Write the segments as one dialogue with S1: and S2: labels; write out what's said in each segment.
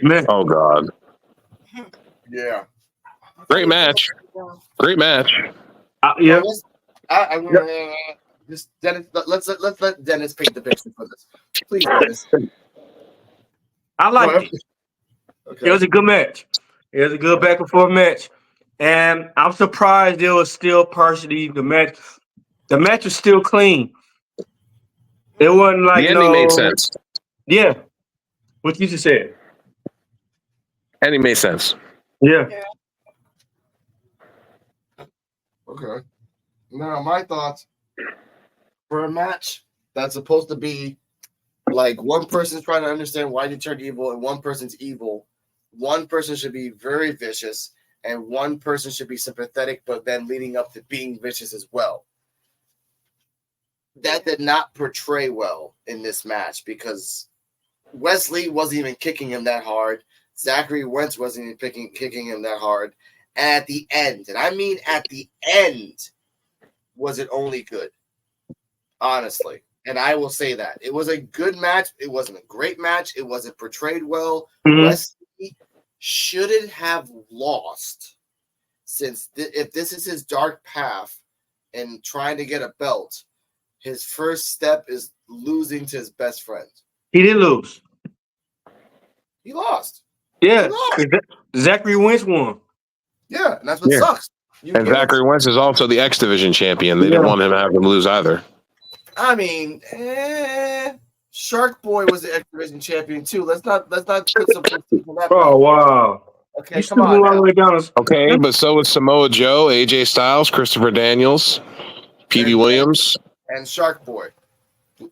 S1: Man,
S2: Oh God,
S3: Yeah.
S2: great match, great match.
S1: yeah,
S3: Well,
S1: yeah.
S3: just Dennis. Let's let Dennis paint the picture for this, please, Dennis.
S1: I
S3: Go
S1: liked
S3: ahead.
S1: it. It
S3: Okay.
S1: was a good match. It was a good back and forth match, and I'm surprised there was still partially the match. The match was still clean. It wasn't
S2: The
S1: like
S2: ending made
S1: no,
S2: sense.
S1: yeah. What you just said,
S2: Ending made sense.
S1: yeah.
S3: Okay. Now my thoughts for a match that's supposed to be like one person's trying to understand why they turned evil and one person's evil. One person should be very vicious and one person should be sympathetic, but then leading up to being vicious as well. That did not portray well in this match because Wesley wasn't even kicking him that hard. Zachary Wentz wasn't even kicking him that hard. And at the end, and I mean at the end, was it only good? Honestly. And I will say that. It was a good match. It wasn't a great match. It wasn't portrayed well.
S1: Mhm.
S3: Wesley shouldn't have lost since if this is his dark path and trying to get a belt, his first step is losing to his best friend.
S1: He did lose.
S3: He lost. He
S1: Yeah,
S3: lost.
S1: Zachary Wentz won.
S3: Yeah, and that's what
S2: Yeah.
S3: sucks. You
S2: And
S3: give it.
S2: Zachary Wentz is also the X Division champion. They
S1: Yeah.
S2: didn't want him to have him lose either.
S3: I mean, Shark Boy was the X Division champion too. Let's not put some prestige on that.
S1: Oh wow!
S3: Okay,
S1: You
S3: come
S1: still
S3: on
S1: going all the
S3: now.
S1: way down.
S2: Okay, but so was Samoa Joe, AJ Styles, Christopher Daniels, Petey Williams.
S3: And Shark Boy.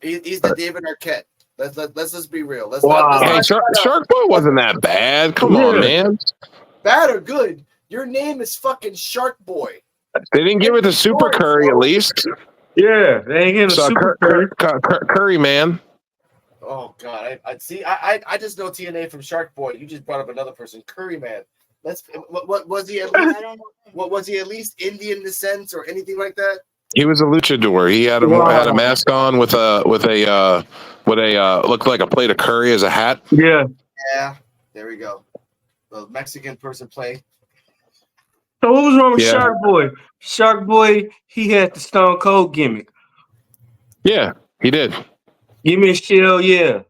S3: He's the David Arquette. Let's just be real. Let's
S1: Wow.
S3: not
S2: Hey, Shark Boy wasn't that bad. Come on,
S1: Yeah.
S2: man.
S3: bad or good. Your name is fucking Shark Boy.
S2: They didn't give it to Super Curry at least.
S1: Yeah, they ain't getting a
S2: So
S1: super Curry.
S2: Curry, man.
S3: Oh God, I see. I just know TNA from Shark Boy. You just brought up another person, Curry Man. What was he at least?
S4: I don't know.
S3: What was he at least Indian descent or anything like that?
S2: He was a luchador. He had had a mask on with a looked like a plate of curry as a hat.
S1: Yeah.
S3: Yeah, there we go. The Mexican person play.
S1: So what was wrong with
S2: Yeah.
S1: Shark Boy? Shark Boy, he had the Stone Cold gimmick.
S2: Yeah, he did.
S1: Give me a shield, yeah.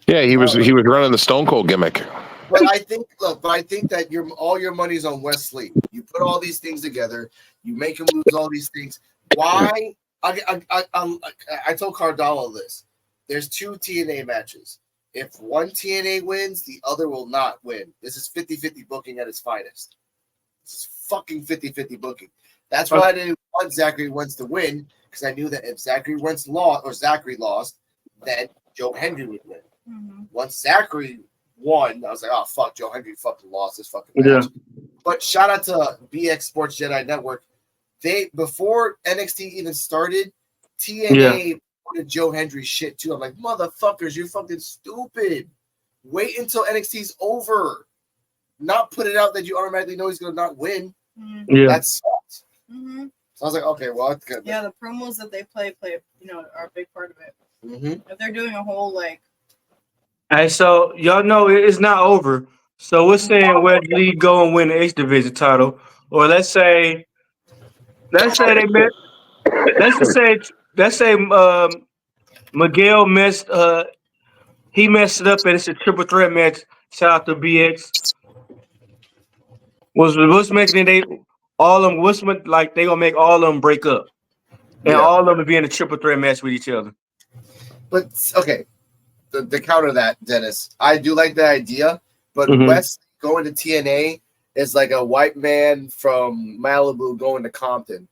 S2: Yeah, he was running the Stone Cold gimmick.
S3: But I think that all your money's on Wesley. You put all these things together, you make him lose all these things. Why? I told Cardallo this. There's 2 TNA matches. If one TNA wins, the other will not win. This is 50-50 booking at its finest. This is fucking 50-50 booking. That's why I didn't want Zachary Wentz to win, because I knew that if Zachary Wentz lost or Zachary lost, then Joe Hendry would win.
S4: Mm-hmm.
S3: Once Zachary won, I was like, oh fuck, Joe Hendry fucking lost this fucking match.
S1: Yeah.
S3: But shout out to BX Sports Jedi Network. They before NXT even started, TNA put Joe Hendry shit too. I'm like, motherfuckers, you're fucking stupid. Wait until NXT's over. Not put it out that you automatically know he's gonna not win.
S4: Mm-hmm.
S1: Yeah.
S3: That sucks.
S4: Mm-hmm.
S3: So I was like, okay, well, that's good.
S4: Yeah, the promos that they play, are a big part of it.
S3: Mm-hmm.
S4: If they're doing a whole
S1: Hey, so y'all know it's not over. So we're saying Wesley go and win the X Division title, or let's say they met. Let's say Miguel messed. He messed it up, and it's a triple threat match. Shout out to BX. What's making they all of them? They gonna make all of them break up, and all of them be in a triple threat match with each other.
S3: But okay, the counter that, Dennis, I do like the idea, but
S1: Mhm.
S3: West going to TNA is like a white man from Malibu going to Compton.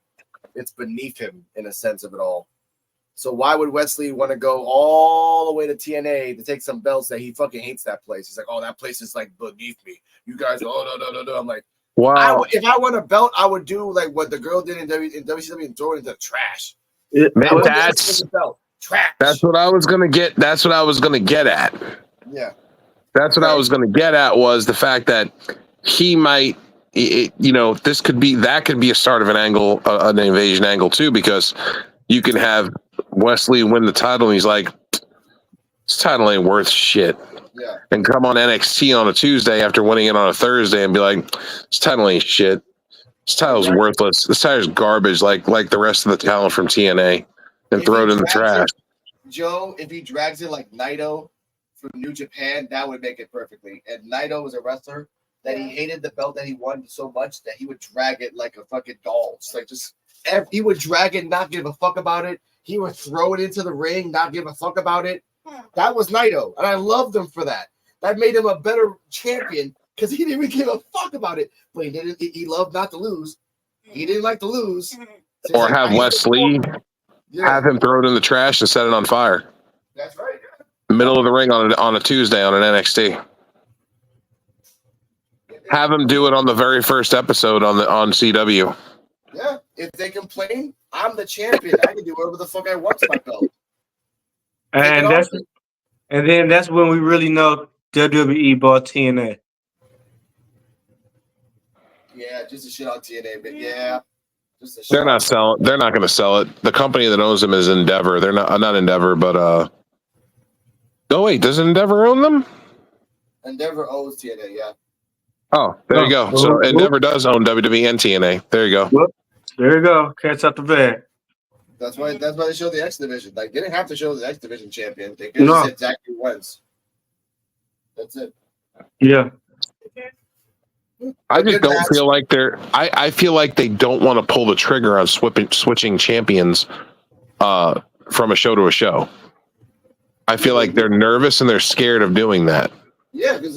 S3: It's beneath him in a sense of it all. So why would Wesley want to go all the way to TNA to take some belts that he fucking hates that place? He's like, oh, that place is like beneath me. You guys, no. I'm like,
S2: Wow,
S3: if I want a belt, I would do like what the girl did in WCW and throw it into the trash.
S2: man,
S3: I would
S2: that's
S3: get a belt. Trash.
S2: that's what I was gonna get. That's what I was gonna get at.
S3: Yeah.
S2: That's what I was gonna get at was the fact that he might. This could be a start of an angle, an invasion angle too, because you can have Wesley win the title, and he's like, "This title ain't worth shit." and come on NXT on a Tuesday after winning it on a Thursday and be like, this title ain't shit. This title's worthless. This title's garbage, like the rest of the talent from TNA, and throw it in the trash.
S3: Joe, if he drags it like Naito from New Japan, that would make it perfectly. And Naito was a wrestler that he hated the belt that he won so much that he would drag it like a fucking doll. It's like he would drag it, not give a fuck about it. He would throw it into the ring, not give a fuck about it. That was Naito, and I loved him for that. That made him a better champion because he didn't even give a fuck about it. But he didn't. He loved not to lose. He didn't like to lose. So
S2: or have Wesley have him throw it in the trash and set it on fire.
S3: That's right.
S2: Middle of the ring on a Tuesday on an NXT. Have him do it on the very first episode on CW.
S3: Yeah, if they complain, I'm the champion. I can do whatever the fuck I want to my belt.
S1: And then that's when we really know WWE bought TNA.
S3: Yeah, just a shit on TNA, but yeah.
S2: They're not selling. They're not going to sell it. The company that owns them is Endeavor. They're not Endeavor, but oh wait, does Endeavor own them?
S3: Endeavor owns TNA, yeah.
S2: Oh, there you go. So Endeavor does own WWE and TNA. There you go.
S1: There you go. Catch out the bag.
S3: That's why they showed the X Division. Like, they didn't have to show the X Division champion. They could have said Zachary Wentz. That's it.
S1: Yeah.
S2: I just don't feel like I feel like they don't want to pull the trigger on switching champions from a show to a show. I feel like they're nervous and they're scared of doing that.
S3: Yeah, because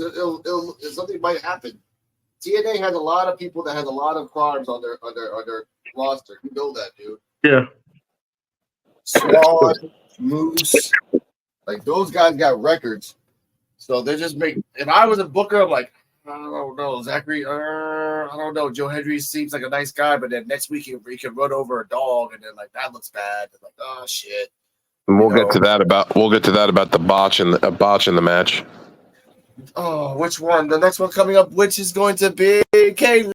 S3: something might happen. TNA has a lot of people that has a lot of crimes on their roster. You know that, dude.
S1: Yeah.
S3: Swan, Moose, like those guys got records. So they're just making. If I was a booker, I'm like, I don't know, Zachary. I don't know. Joe Hendry seems like a nice guy, but then next week he can run over a dog, and then like that looks bad. And like, oh shit.
S2: And we'll get to that about the botch in the match.
S3: Oh, which one? The next one coming up, which is going to be Kaylee.